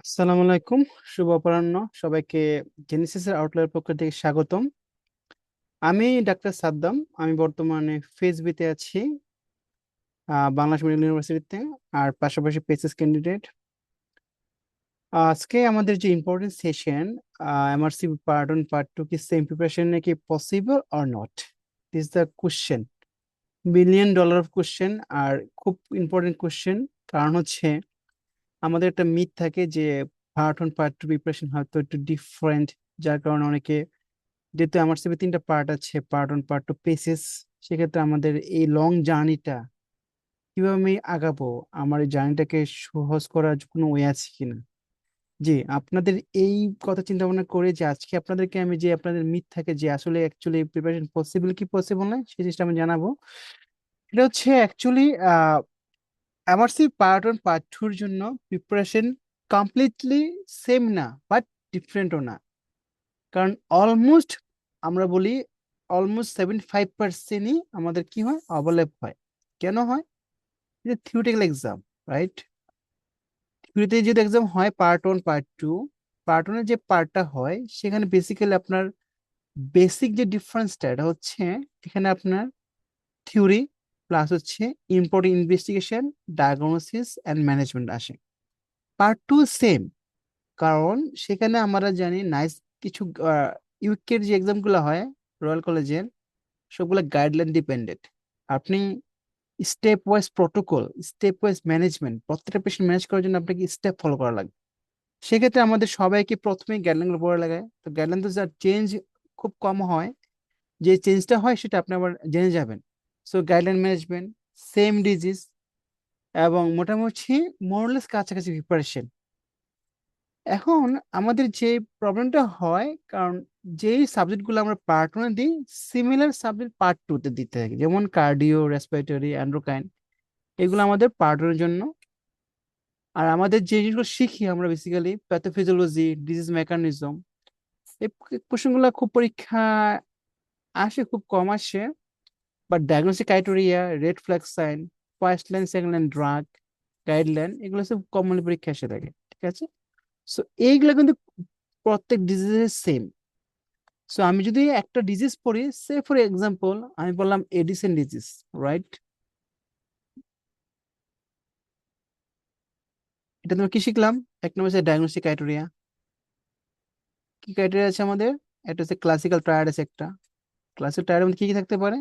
আসসালামু আলাইকুম। শুভ অপরাহ্ন সবাইকে। জেনেসিসের আউটলাইয়ের পক্ষ থেকে স্বাগতম। আমি ডাক্তার সাদ্দাম। আমি বর্তমানে ফেসবিতে আছি, বাংলাদেশ মেডিকেল ইউনিভার্সিটিতে, আর পাশাপাশি পেসিস ক্যান্ডিডেট। আজকে আমাদের যে important session, MRC part 1 part 2 কি সেম প্রিপারেশন নাকি possible or not, this the question, billion dollar of question. আর খুব ইম্পর্টেন্ট কোশ্চেন। কারণ হচ্ছে আমাদের একটা মিথ থাকে যে পার্ট 1 পার্ট 2 প্রিপারেশন হয়তো একটু ডিফারেন্ট, যার কারণে অনেকে, যেহেতু আমার সিভি 3টা পার্ট আছে, পার্ট 1 পার্ট 2 পেসেস, সেক্ষেত্রে আমাদের এই লং জার্নিটা কিভাবে আমি আগাবো, আমার এই জার্নিটাকে সহজ করার কোনো ওয়ে আছে কিনা। জি, আপনাদের এই কথা চিন্তা ভাবনা করে যে আজকে আপনাদেরকে আমি, যে আপনাদের মিথ থাকে যে আসলে অ্যাকচুয়ালি প্রিপারেশন পসিবল কি পসিবল নয়, সেই জিনিসটা আমি জানাবো। এটা হচ্ছে অ্যাকচুয়ালি এমআরসি পার্ট 1 পার্ট 2 এর জন্য প্রিপারেশন কমপ্লিটলি সেম না, বাট ডিফারেন্টও না। কারণ অলমোস্ট, আমরা বলি অলমোস্ট 75%ই আমাদের কি হয়, ওভারল্যাপ হয়। কেন হয়? এটা থিওরিটিক্যাল এক্সাম, রাইট? থিওরিতে যদি এক্সাম হয় পার্ট 1 পার্ট 2, পার্ট 1 এর যে পার্টটা হয় সেখানে বেসিক্যালি আপনার বেসিক যে ডিফারেন্সটা, এটা হচ্ছে এখানে আপনার থিওরি প্লাস হচ্ছে important investigation, diagnosis and management আসে। পার্ট 2 সেম, কারণ সেখানে আমরা জানি নাইস কিছু ইউকের যে এক্সামগুলো হয় রয়্যাল কলেজের, সবগুলো গাইডলাইন ডিপেন্ডেন্ট। আপনি step wise protocol, step wise management, প্রত্যেকটা পেশেন্ট ম্যানেজ করার জন্য আপনাকে স্টেপ ফলো করা লাগবে। সেক্ষেত্রে আমাদের সবাইকে প্রথমেই গাইডলাইনগুলো পড়া লাগায়। তো গাইডলাইন তো যার চেঞ্জ খুব কম হয়, যে চেঞ্জটা হয় সেটা আপনি আবার জেনে যাবেন। So guideline management, same disease, এবং মোটামুটি মোরলেস কাছাকাছি প্রিপারেশন। এখন আমাদের যে প্রবলেমটা হয়, কারণ যেই সাবজেক্টগুলো আমরা পার্ট 1 দিই, সিমিলার সাবজেক্ট পার্ট 2 তে দিতে থাকি, যেমন কার্ডিও, রেসপিরেটরি, অ্যান্ড্রোকাইন, এগুলো আমাদের পার্ট 1 এর জন্য। আর আমাদের যে জিনিসগুলো শিখি আমরা বেসিক্যালি প্যাথোফিজিওলজি, ডিজিজ মেকানিজম, এই কোশ্চেনগুলো খুব পরীক্ষা আসে, খুব কম আসে। But diagnostic criteria, red flag sign, first line second line drug, guideline, এগুলো সব কমনলি পরীক্ষা এসে থাকে। ঠিক আছে? সো এইগুলো কিন্তু প্রত্যেক ডিজিজের সেম। সো আমি যদি একটা ডিজিজ পড়ি, সে ফর এক্সাম্পল আমি বললাম এডিসন ডিজিজ, রাইট? এটা তুমি কি শিখলাম? এক নম্বর হচ্ছে ডায়াগনস্টিক ক্রাইটেরিয়া। কি ক্রাইটেরিয়া আছে আমাদের? একটা হচ্ছে ক্লাসিক্যাল ট্রায়াড আছে একটা। ক্লাসিক্যাল ট্রায়াডের মধ্যে কি কি থাকতে পারে?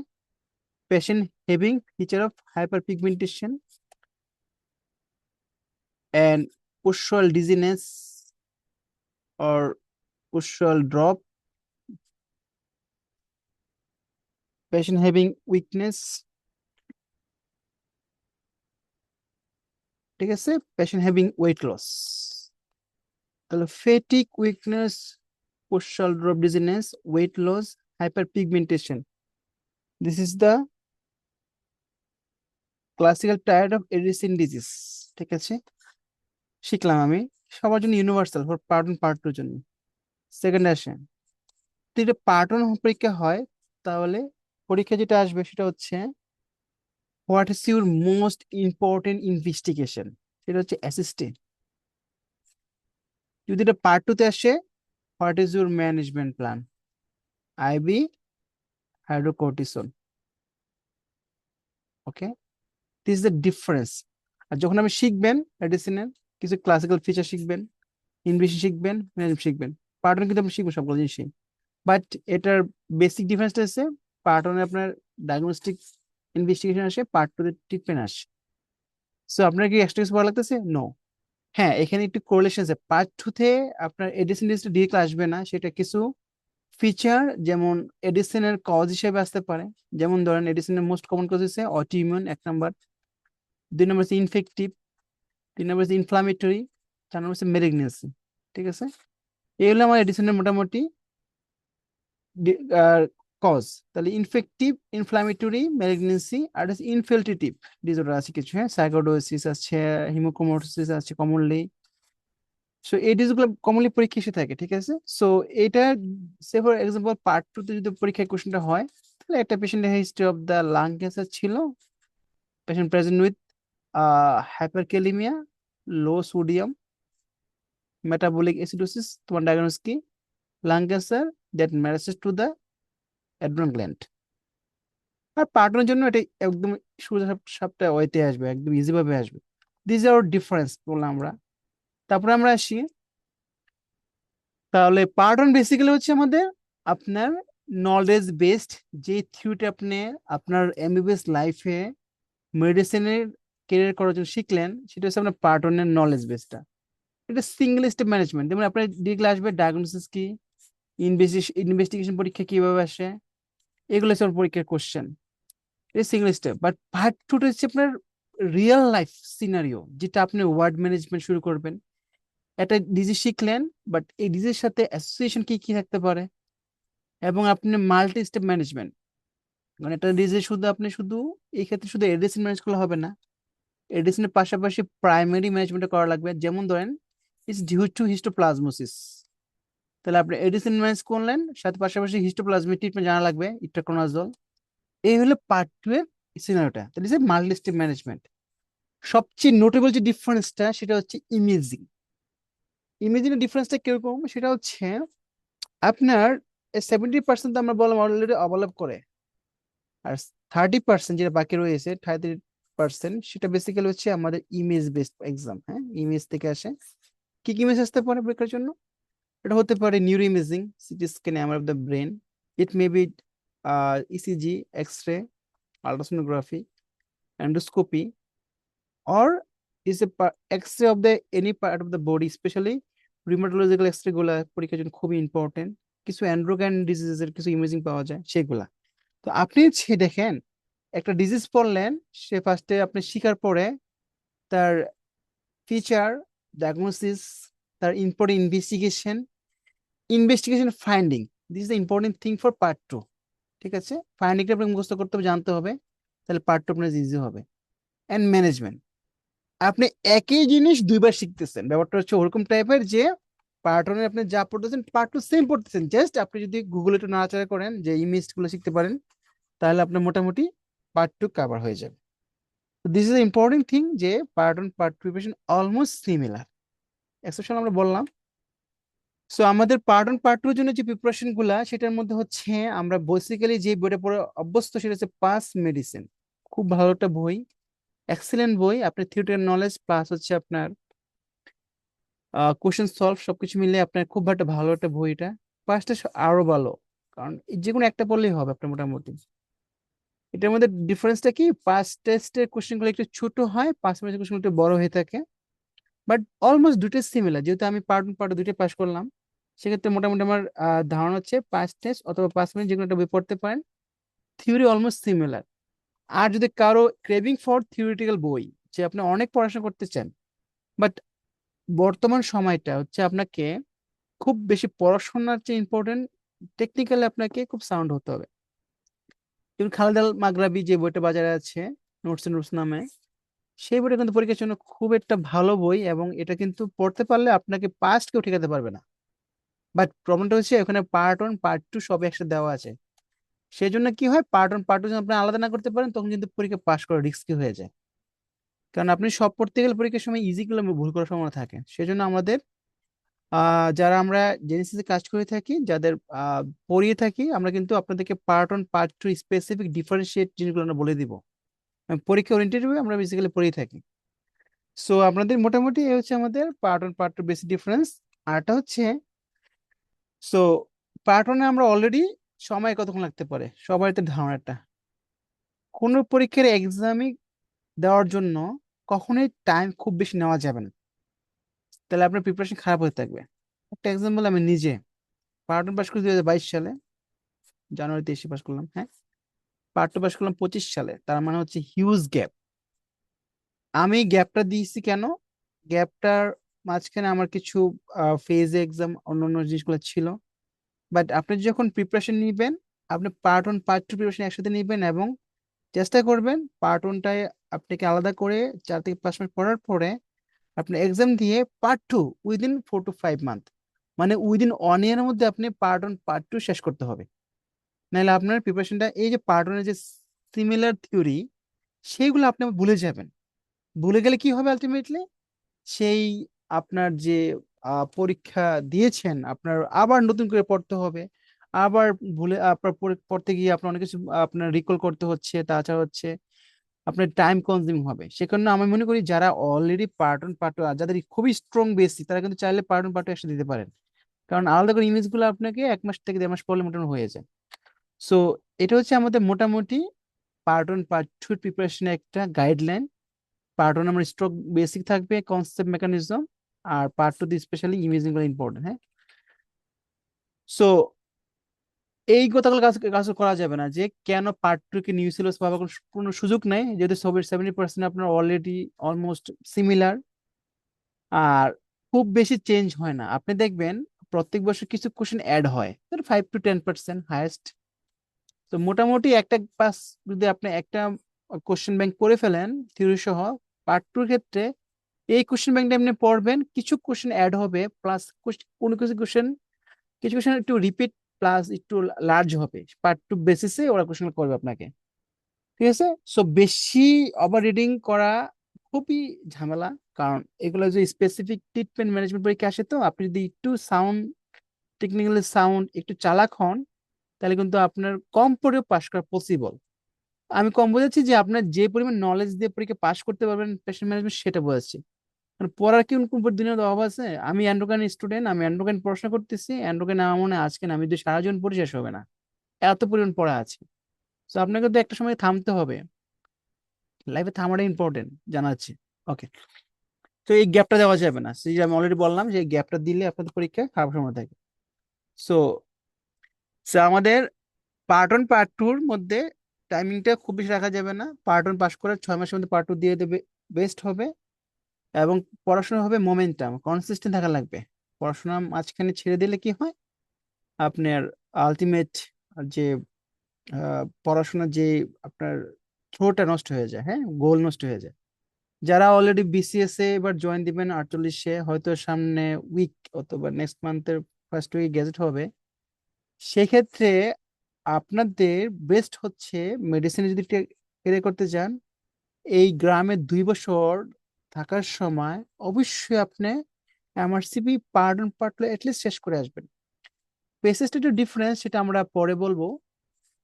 Patient having feature of hyper pigmentation and usual dizziness or usual drop, patient having weakness, ঠিক আছে, পেশেন্ট হ্যাভিং ওয়েট লস। তাহলে fatigue, weakness, postural drop, dizziness, weight loss, hyper pigmentation, this is the classical triad of Addison disease. ঠিক আছে, শিখলাম আমি। সবার জন্য universal, for part 1 part 2 জন্য। সেকেন্ড আসে, তো এটা পার্ট 1 পরীক্ষা হয়, তাহলে পরীক্ষা যেটা আসবে সেটা হচ্ছে what is your most important investigation, সেটা হচ্ছে অ্যাসিস্ট্যান্ট। যদি এটা পার্ট 2 তে আসে, what is your management plan, IV, hydrocortisone. Okay, this is the difference. আর যখন আপনি শিখবেন মেডিসিনের কিছু ক্লাসিক্যাল ফিচার শিখবেন, ইনভেস্ট শিখবেন, ম্যানেজমেন্ট শিখবেন, পার্ট 1 কিন্তু আপনি শিখবেন সবগুলো জিনিসই। বাট এটার বেসিক ডিফারেন্সটা হচ্ছে পার্ট 1 আপনার ডায়াগনস্টিক ইনভেস্টিগেশন আসে, পার্ট 2 তে ট্রিটমেন্ট আসে। সো আপনার কি এক্সট্রা কিছু ভালো লাগতেছে? নো। হ্যাঁ, এখানে একটু কোরিলেশন আছে। পার্ট 2 তে আপনার এডিসিন ডিজিজটা ডিরেক্টলি আসবে না, সেটা কিছু ফিচার, যেমন এডিসিনের কজ হিসেবে আসতে পারে। যেমন ধরেন এডিসিনের মোস্ট কমন কজ হচ্ছে অটোইমিউন, এক নাম্বার। 2 নম্বর হচ্ছে ইনফেক্টিভ। 3 নম্বর হচ্ছে ইনফ্লামেটরি। 4 নম্বর হচ্ছে মেলিগনেন্সি। ঠিক আছে, এই হলো আমার এডিসিনের মোটামুটি কজ। তাহলে ইনফেক্টিভ, ইনফ্লামেটরি, মেলিগনেন্সি, আর ইনফিল্ট্রেটিভ ডিসঅর্ডার আছে কিছু, হ্যাঁ, সাইকোডোসিস আছে, হিমোক্রোমোটোসিস আছে কমনলি। সো এই ডিজিজগুলো কমনলি পরীক্ষা এসে থাকে। ঠিক আছে, সো এটা, সে ফর এক্সাম্পল পার্ট 2 তে যদি পরীক্ষায় কোশ্চেনটা হয়, তাহলে একটা পেশেন্টের history of the lung cancer ছিল, patient present with hyperkalemia, low sodium, metabolic acidosis, তোমার ডায়াগনোস কি? Lung cancer that marriages to the adrenal gland. আর পার্টনের জন্য এটা একদম সোজা সাপটা ওইতে আসবে, একদম ইজি ভাবে আসবে। দিস আর ডিফারেন্স বললাম আমরা। তারপরে আমরা আসি, তাহলে পার্টন বেসিক্যালি হচ্ছে আমাদের আপনার নলেজ বেসড যে থিওরিটা আপনি আপনার এমবিবিএস লাইফে মেডিসিনের কেরিয়ার করার জন্য শিখলেন, সেটা হচ্ছে আপনার পার্টনের নলেজ বেসটা। এটা সিঙ্গেল স্টেপ ম্যানেজমেন্ট। যেমন আপনার ডিগ্রি আসবে ডায়াগনোসিস কি, ইনভেস্টিগেশন পরীক্ষা কিভাবে আসে, এগুলো হচ্ছে আমার পরীক্ষার কোশ্চেন। এটা সিঙ্গেল স্টেপ। বাট পার্ট টুটা হচ্ছে আপনার রিয়েল লাইফ সিনারিও, যেটা আপনি ওয়ার্ড ম্যানেজমেন্ট শুরু করবেন। একটা ডিজিজ শিখলেন, বাট এই ডিজিজের সাথে অ্যাসোসিয়েশন কি কি থাকতে পারে, এবং আপনি মাল্টি স্টেপ ম্যানেজমেন্ট, মানে একটা ডিজিজ শুধু আপনি শুধু এই ক্ষেত্রে শুধু এডিসিন ম্যানেজ করলে হবে না, এডিসিনের পাশাপাশি প্রাইমারি ম্যানেজমেন্ট করা লাগবে। যেমন ধরেন ইটস ডিউ টু হিস্টোপ্লাজমোসিস, তাহলে আপনি এডিসিন ম্যানেজ করলেন, সাথে পাশাপাশি হিস্টোপ্লাজমিক ট্রিটমেন্ট জানা লাগবে, ইট্রাকোনাজল। এই হলো পার্ট টু এর সিনারিওটা, that is a multi step management. সবচেয়ে নোটেবল যে ডিফারেন্সটা সেটা হচ্ছে ইমেজিং। ইমেজিং এর ডিফারেন্সটা কিরকম, সেটা হচ্ছে আপনার 70% তো আমরা বললাম অলরেডি অবলভ করে, আর 30% যেটা বাকি রয়েছে, 30% সেটা বেসিক্যালি হচ্ছে আমাদের ইমেজ বেসড এক্সাম। হ্যাঁ, ইমেজ থেকে আসে। কি কি ইমেজ আসতে পারে পরীক্ষার জন্য? এটা হতে পারে neuro imaging, CT scan MRI of the brain, it may be ECG, X ray, ultrasonography, endoscopy, or is a x-ray of the any part of the body, especially rheumatological x-ray গুলা পরীক্ষার জন্য খুবই ইম্পর্টেন্ট। কিছু endocrine ডিজিজের কিছু imaging পাওয়া যায় সেগুলা। তো আপনি হচ্ছে দেখেন, একটা ডিজিজ পড়লেন, সে ফার্স্টে আপনি শিখার পরে তার ফিচার, ডায়াগনোসিস, তার important investigation finding, this is the important thing for part two. ঠিক আছে, ফাইন্ডিংটা আপনি মুখস্থ করতে হবে, জানতে হবে, তাহলে পার্ট টু আপনার ইজি হবে। অ্যান্ড ম্যানেজমেন্ট, আপনি একই জিনিস দুইবার শিখতেছেন, ব্যাপারটা হচ্ছে ওরকম টাইপের যে পার্ট ওয়ানে আপনি যা পড়তেছেন পার্ট টু সেম পড়তেছেন, জাস্ট আপনি যদি গুগলে একটু নাড়াচাড়া করেন যে ইমেজ গুলো শিখতে পারেন, তাহলে আপনার মোটামুটি পার্ট টু কভার হয়ে যাবে। দিস ইজ ইম্পর্টেন্ট থিং যে part one part two preparation almost similar, exception আমরা বললাম। সো আমাদের পার্ট ওয়ান পার্ট টু এর জন্য যে প্রিপারেশন গুলা, সেটার মধ্যে হচ্ছে আমরা বেসিক্যালি যে বইটা পড়ে অভ্যস্ত সেটা হচ্ছে পাস মেডিসিন। খুব ভালো একটা বই, এক্সেলেন্ট বই। আপনার থিওরিটিক্যাল নলেজ প্লাস হচ্ছে আপনার কোশ্চেন সলভ সবকিছু মিলে আপনার খুব একটা ভালো একটা বই এটা। পাঁচটা আরো ভালো, কারণ যে কোনো একটা পড়লেই হবে আপনার মোটামুটি। এটার মধ্যে ডিফারেন্সটা কি, পাস টেস্টের কোশ্চেন গুলো একটু ছোট হয়, পাস টেস্টের কোশ্চেন একটু বড় হয়ে থাকে, বাট অলমোস্ট দুটোই সিমিলার। যেহেতু আমি পার্ট দুটোই পাস করলাম, সেক্ষেত্রে মোটামুটি আমার ধারণা হচ্ছে পাস টেস্ট অথবা পাস মিনিট যে কোনো একটা বই পড়তে পারেন, থিওরি অলমোস্ট সিমিলার। আর যদি কারো ক্রেভিং ফর থিওরিটিক্যাল বই, যে আপনি অনেক পড়াশোনা করতে চান, বাট বর্তমান সময়টা হচ্ছে আপনাকে খুব বেশি পড়াশোনার চেয়ে ইম্পর্টেন্ট, টেকনিক্যালি আপনাকে খুব সাউন্ড হতে হবে। যেমন খালেদ আল মাগরাবি যে বইটা বাজারে আছে, নোটস নোটস নামে, সেই বইটা কিন্তু পরীক্ষার জন্য খুব একটা ভালো বই, এবং এটা কিন্তু পড়তে পারলে আপনাকে পাস্ট কেউ ঠেকাতে পারবে না। বাট প্রবলেমটা হচ্ছে এখানে পার্ট ওয়ান পার্ট টু সব একসাথে দেওয়া আছে। সেই জন্য কি হয়, পার্ট ওয়ান পার্ট টু যদি আপনি আলাদা না করতে পারেন, তখন কিন্তু পরীক্ষা পাস করা রিস্কি হয়ে যায়। কারণ আপনি সব পড়তে গেলে পরীক্ষার সময় ইজি গুলো ভুল করার সম্ভাবনা থাকে। সেই জন্য আমাদের যারা আমরা জেনেসিসে কাজ করে থাকি, যাদের পড়িয়ে থাকি, আমরা কিন্তু আপনাদেরকে part one part two specific differentiate জিনিসগুলো আমরা বলে দিব। পরীক্ষা ওরিয়েন্টেড ভাবে আমরা বেসিক্যালি পড়িয়ে থাকি। সো আপনাদের মোটামুটি এই হচ্ছে আমাদের part one part two basic difference. আরটা হচ্ছে, সো পার্ট ওয়ানে আমরা অলরেডি সময় কতক্ষণ লাগতে পারে সবার তো ধারণাটা। কোনো পরীক্ষার এক্সামে দেওয়ার জন্য কখনোই টাইম খুব বেশি নেওয়া যাবে না, তাহলে আপনার প্রিপারেশন খারাপ হয়ে থাকবে। একটা এক্সাম্পল, আমি নিজে পার্ট ওয়ান পাস করি 2022 সালে, জানুয়ারিতে এসে পাস করলাম। হ্যাঁ, পার্ট টু পাস করলাম 25 সালে, তার মানে হচ্ছে হিউজ গ্যাপ। আমি গ্যাপটা দিয়েছি কেন, গ্যাপটার মাঝখানে আমার কিছু ফেজ এক্সাম অন্যান্য জিনিসগুলো ছিল। বাট আপনি যখন প্রিপারেশন নিবেন, আপনি part one part two preparation একসাথে নিবেন, এবং চেষ্টা করবেন পার্ট ওয়ানটায় আপনাকে আলাদা করে 4 থেকে 5 মাস পড়ার পরে আপনি এক্সাম দিয়ে part two within 4 to 5 month, মানে উইদিন 1 ইয়ারের মধ্যে আপনি পার্ট ওয়ান পার্ট টু শেষ করতে হবে। নাহলে আপনার প্রিপারেশনটা, এই যে পার্ট ওয়ানের যে সিমিলার থিওরি, সেইগুলো আপনি ভুলে যাবেন। ভুলে গেলে কি হবে আলটিমেটলি, সেই আপনার যে পরীক্ষা দিয়েছেন, আপনার আবার নতুন করে পড়তে হবে, আবার ভুলে আপনার পড়তে গিয়ে আপনার অনেক কিছু আপনার রিকল করতে হচ্ছে, তাছাড়া হচ্ছে আপনার টাইম কনজিউম হবে। সেজন্য আমি মনে করি যারা already part one part two, যাদের খুবই স্ট্রং বেসিক, তারা কিন্তু চাইলে পার্ট ওয়ান পার্ট টু একসাথে দিতে পারেন, কারণ আলাদা করে ইমেজগুলো আপনাকে 1 মাস থেকে 1.5 মাস পড়লে মোটামুটি হয়ে যায়। সো এটা হচ্ছে আমাদের মোটামুটি পার্ট ওয়ান পার্ট টু প্রিপারেশনের একটা গাইডলাইন। পার্ট ওয়ান আমার স্ট্রোক বেসিক থাকবে, কনসেপ্ট মেকানিজম, আর পার্ট টু দিয়ে স্পেশালি ইমেজিং গুলো ইম্পর্টেন্ট। হ্যাঁ, সো এই কথাগুলো কাজ কাজ করা যাবে না যে কেন পার্ট টু কে নিউ সিলেবাস পাওয়ার কোনো সুযোগ নেই, যেহেতু সবের 70% আপনার অলরেডি অলমোস্ট সিমিলার, আর খুব বেশি চেঞ্জ হয় না। আপনি দেখবেন প্রত্যেক বছর কিছু কোশ্চেন অ্যাড হয়, 5 to 10% হাইয়েস্ট। তো মোটামুটি একটা পাস যদি আপনি একটা কোশ্চেন ব্যাংক করে ফেলেন থিওরি সহ, পার্ট টুর ক্ষেত্রে এই কোশ্চেন ব্যাংকটা এমনি পড়বেন, কিছু কোশ্চেন অ্যাড হবে, প্লাস কোনো কিছু কোশ্চেন, কিছু কোশ্চেন একটু রিপিট প্লাস একটু লার্জ হবে, পার্ট টু বেসিসে ওরা কোশ্চেন করবে আপনাকে। ঠিক আছে, সো বেশি ওভার রিডিং করা খুবই ঝামেলা, কারণ এগুলো যে স্পেসিফিক ট্রিটমেন্ট ম্যানেজমেন্ট পরীক্ষা আসে, তো আপনি যদি একটু সাউন্ড, টেকনিক্যালি সাউন্ড, একটু চালাক হন, তাহলে কিন্তু আপনার কম পড়েও পাশ করা পসিবল। আমি কম বোঝাচ্ছি যে আপনার যে পরিমাণ নলেজ দিয়ে পরীক্ষা পাশ করতে পারবেন পেশেন্ট ম্যানেজমেন্ট, সেটা বোঝাচ্ছি। মানে পড়ার কি কোন দুনিয়ার অভাব আছে? আমি অ্যান্ড্রোগান স্টুডেন্ট, আমি অ্যান্ড্রোগান পড়াশোনা করতেছি, অ্যান্ড্রোগান আমার মনে হয় আজকে না, আমি যদি সারা জীবন পড়ি শেষ হবে না, এত পরিমাণ পড়া আছে। তো আপনাকে তো একটা সময় থামতে হবে, লাইফে থামাটা ইম্পর্টেন্ট, জানাচ্ছি। ওকে, তো এই গ্যাপটা দেওয়া যাবে না, সেই যে আমি অলরেডি বললাম যে এই গ্যাপটা দিলে আপনাদের পরীক্ষা খারাপ সময় থাকে। সো আমাদের পার্ট ওয়ান পার্ট টুর মধ্যে টাইমিংটা খুব বেশি রাখা যাবে না, পার্ট ওয়ান পাস করে 6 মাসের মধ্যে পার্ট টু দিয়ে দেবে, বেস্ট হবে। এবং পড়াশোনা হবে মোমেন্টাম, কনসিস্টেন্ট থাকা লাগবে। পড়াশোনা মাঝখানে ছেড়ে দিলে কি হয়, আপনার আলটিমেট যে পড়াশোনার যে আপনার থ্রোটা নষ্ট হয়ে যায়, হ্যাঁ, গোল নষ্ট হয়ে যায়। যারা অলরেডি বিসিএস এ এবার জয়েন দিবেন 48-এ, হয়তো সামনে উইক অথবা নেক্সট মান্থের ফার্স্ট উইক গেজেট হবে, সেক্ষেত্রে আপনাদের বেস্ট হচ্ছে মেডিসিন যদি ক্যারিয়ার করতে চান, এই গ্রামে 2 বছর থাকার সময় অবশ্যই আপনি MRCP part on part at least শেষ করে আসবেন। পেসেসটা একটু ডিফারেন্স, সেটা আমরা পরে বলবো,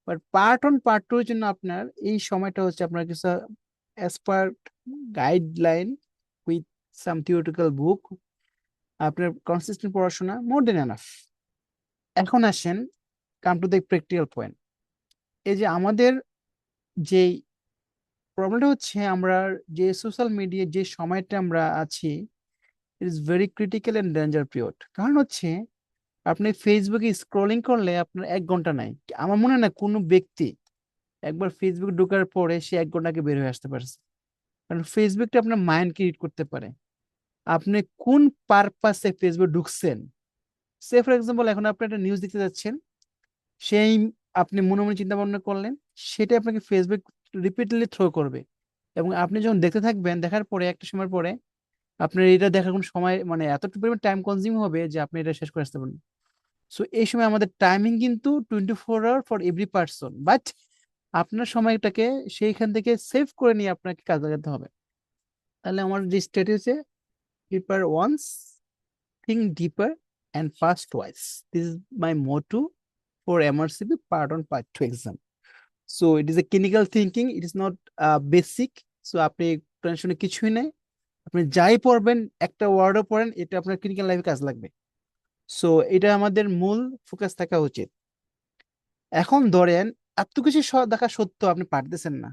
but part on part two এর জন্য আপনার এই সময়টা হচ্ছে আপনার কিছু as per guideline with some theoretical book, আপনার কনসিস্টেন্ট পড়াশোনা মোর দেন এনাফ। এখন আসেন, come to the practical point. এই যে আমাদের যেই প্রবলেমটা হচ্ছে, আমরা যে সোশ্যাল মিডিয়া যে সময়টা আমরা আছি, it is very critical and danger period. কারণ হচ্ছে আপনি ফেসবুকে স্ক্রলিং করলে আপনার 1 ঘন্টা নাই, আমার মনে হয় না কোনো ব্যক্তি একবার ফেসবুক ঢোকার পরে সে 1 ঘন্টাকে বের হয়ে আসতে পারছে। কারণ ফেসবুকটা আপনার মাইন্ডকে রিড করতে পারে, আপনি কোন পারপাসে ফেসবুক ঢুকছেন। সে ফর এক্সাম্পল, এখন আপনি একটা নিউজ দেখতে যাচ্ছেন, সেই আপনি মনে মনে চিন্তা ভাবনা করলেন, সেটা আপনাকে ফেসবুক রিপিটলি থ্রো করবে, এবং আপনি যখন দেখতে থাকবেন, দেখার পরে একটা সময় পরে আপনার এটা দেখার কোনো সময় মানে এতটুকু পরিমাণ টাইম কনজিউম হবে যে আপনি এটা শেষ করে আসতে পারবেন। সো এই সময় আমাদের টাইমিং কিন্তু 24 hour for every person, but আপনার সময়টাকে সেইখান থেকে সেভ করে নিয়ে আপনাকে কাজে লাগাতে হবে। তাহলে আমার যে স্ট্র্যাটেজি হচ্ছে, prepare once, think deeper, and pass twice. This is my motto for MRCP part one part two exam. So it is a clinical thinking, it is not basic. সো আপনি টেনশনে কিছুই নেই, আপনি যাই পড়বেন, একটা ওয়ার্ডও পড়েন, এটা আপনার ক্লিনিক্যাল লাইফে কাজ লাগবে। সো এটা আমাদের মূল ফোকাস থাকা উচিত। এখন ধরেন এত কিছু দেখা সত্ত্বেও আপনি পারতেছেন না,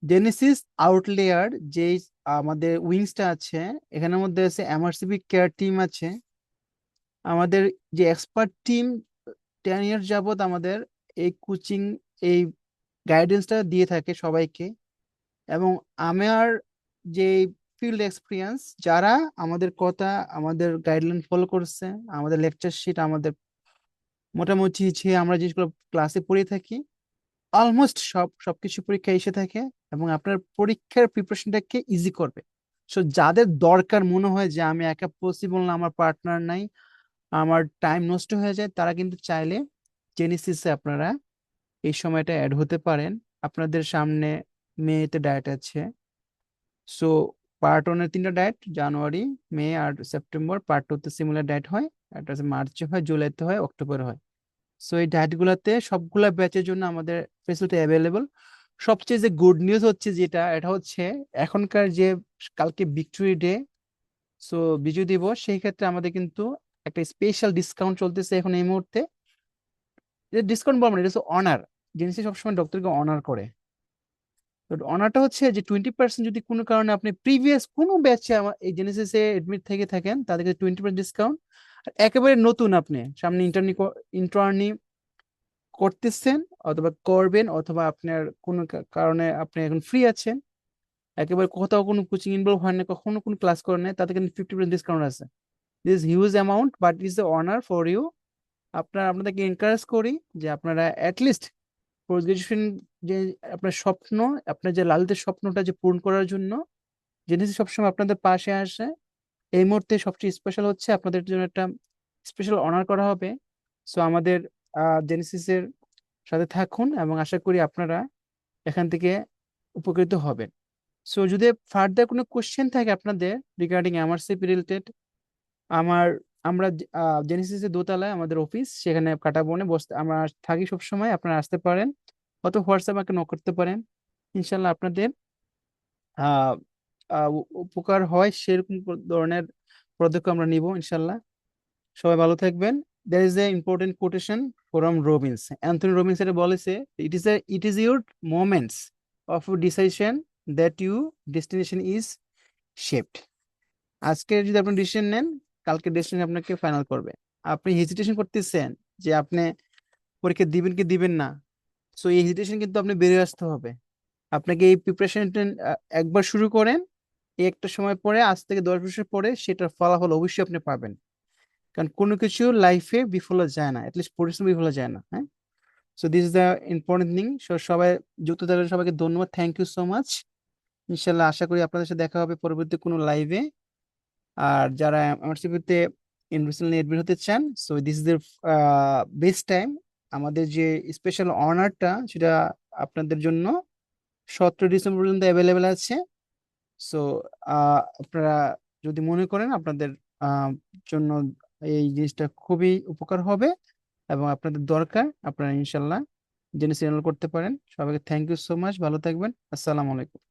জেনেসিস আউটলেয়ার যে আমাদের উইংসটা আছে, এখানের মধ্যে আছে এমআরসিবি কেয়ার টিম আছে, আমাদের যে এক্সপার্ট টিম 10 ইয়ার যাবত আমাদের এই কোচিং, এই গাইডেন্সটা দিয়ে থাকে সবাইকে। এবং আমার যে ফিল্ড এক্সপিরিয়েন্স, যারা আমাদের কথা, আমাদের গাইডলাইন ফলো করছে, আমাদের লেকচার শিট, আমাদের মোটামুটি যে আমরা যেগুলো ক্লাসে পড়ে থাকি, অলমোস্ট সবকিছু পরীক্ষা এসে থাকে, এবং আপনার পরীক্ষার প্রিপারেশনটাকে ইজি করবে। সো যাদের দরকার মনে হয় যে আমি একা পসিবল না, আমার পার্টনার নাই, আমার টাইম নষ্ট হয়ে যায়, তারা কিন্তু চাইলে জেনেসিসে আপনারা এই সময়টা অ্যাড হতে পারেন। আপনাদের সামনে মেতে ডায়েট আছে, সো পার্ট ওয়ানের 3টা ডায়েট, জানুয়ারি, মে আর সেপ্টেম্বর। পার্ট টুতে সিমিলার ডায়েট হয়, এটা হচ্ছে মার্চে হয়, জুলাইতে হয়, অক্টোবরে হয়। সো এই ডায়েট গুলাতে সবগুলা ব্যাচের জন্য আমাদের ফেসিলিটি অ্যাভেলেবল। সবচেয়ে যে গুড নিউজ হচ্ছে যেটা, এটা হচ্ছে এখনকার যে কালকে ভিক্টোরি ডে, সো বিজয় দিবস, সেই ক্ষেত্রে আমাদের কিন্তু একটা স্পেশাল ডিসকাউন্ট চলতেছে এখন এই মুহূর্তে। ডিসকাউন্ট বলবো না, এটা হচ্ছে অনার। জেনেসি সবসময় ডক্টরকে অনার করে। তো অনারটা হচ্ছে যে 20% যদি কোনো কারণে আপনি প্রিভিয়াস কোনো ব্যাচে আমার এই জেনেসিসে এডমিট থেকে থাকেন, তাদেরকে 20% ডিসকাউন্ট। আর একেবারে নতুন, আপনি সামনে ইন্টার্নি করতেছেন অথবা করবেন, অথবা আপনার কোনো কারণে আপনি এখন ফ্রি আছেন, একেবারে কোথাও কোনো কোচিং ইনভলভ হয় না, কখনো কোনো ক্লাস করেন না, তাদের কিন্তু 50% ডিসকাউন্ট আছে। This huge amount, but is the honour for you. আপনাদেরকে এনকারেজ করি যে আপনারা অ্যাটলিস্ট পোস্ট গ্রাজুয়েশন, যে আপনার স্বপ্ন, আপনার যে লালিতের স্বপ্নটা যে পূরণ করার জন্য জেনেসিস সবসময় আপনাদের পাশে আসে। এই মুহূর্তে সবচেয়ে স্পেশাল হচ্ছে আপনাদের জন্য একটা স্পেশাল অনার করা হবে। সো আমাদের জেনেসিসের সাথে থাকুন এবং আশা করি আপনারা এখান থেকে উপকৃত হবেন। সো যদি ফার্দার কোনো কোশ্চেন থাকে আপনাদের রিগার্ডিং এমআরসিপি রিলেটেড, আমার আমরা জেনেসিসের দোতলায় আমাদের অফিস, সেখানে কাটা বনে বসতে আমরা থাকি সবসময়, আপনারা আসতে পারেন, অত হোয়াটসঅ্যাপ আমাকে নক করতে পারেন। ইনশাল্লাহ আপনাদের আহ উপকার হয় সেরকম ধরনের পদক্ষেপ আমরা নিব ইনশাল্লাহ। সবাই ভালো থাকবেন। There is a important quotation from Robbins, Anthony Robbins এটা বলেছে, it is your moments of decision that you destination is shaped. আজকে যদি আপনি ডিসিশন নেন, কালকে ডেস্টিনেশন আপনাকে ফাইনাল করবে। আপনি হেজিটেশন করতেছেন যে আপনি পরীক্ষা দিবেন কি দিবেন না, সো এই হেজিটেশন কিন্তু আপনি বেরিয়ে আসতে হবে। আপনাকে এই প্রিপারেশন একবার শুরু করেন, এই একটা সময় পরে, আজ থেকে 10 বছর পরে সেটার ফলাফল অবশ্যই আপনি পাবেন। কারণ কোনো কিছু লাইফে বিফলে যায় না, অ্যাটলিস্ট পরিশ্রম বিফলে যায় না, হ্যাঁ। So this is the important thing. সবাই যুক্ত থাকার সবাইকে ধন্যবাদ, থ্যাংক ইউ সো মাচ। ইনশাল্লাহ আশা করি আপনাদের সাথে দেখা হবে পরবর্তী কোনো লাইভে। আর যারা এমআরসিপিতে ইউনিভার্সিটি নিয়ে এডমিট হতে চান, so this is the best time. আমাদের যে স্পেশাল অনারটা, সেটা আপনাদের জন্য 17 ডিসেম্বর পর্যন্ত অ্যাভেলেবেল আছে। সো আপনারা যদি মনে করেন আপনাদের জন্য এই জিনিসটা খুবই উপকার হবে এবং আপনাদের দরকার, আপনারা ইনশাল্লাহ জেনে সিগন্যাল করতে পারেন। সবাইকে থ্যাংক ইউ সো মাচ, ভালো থাকবেন, আসসালামু আলাইকুম।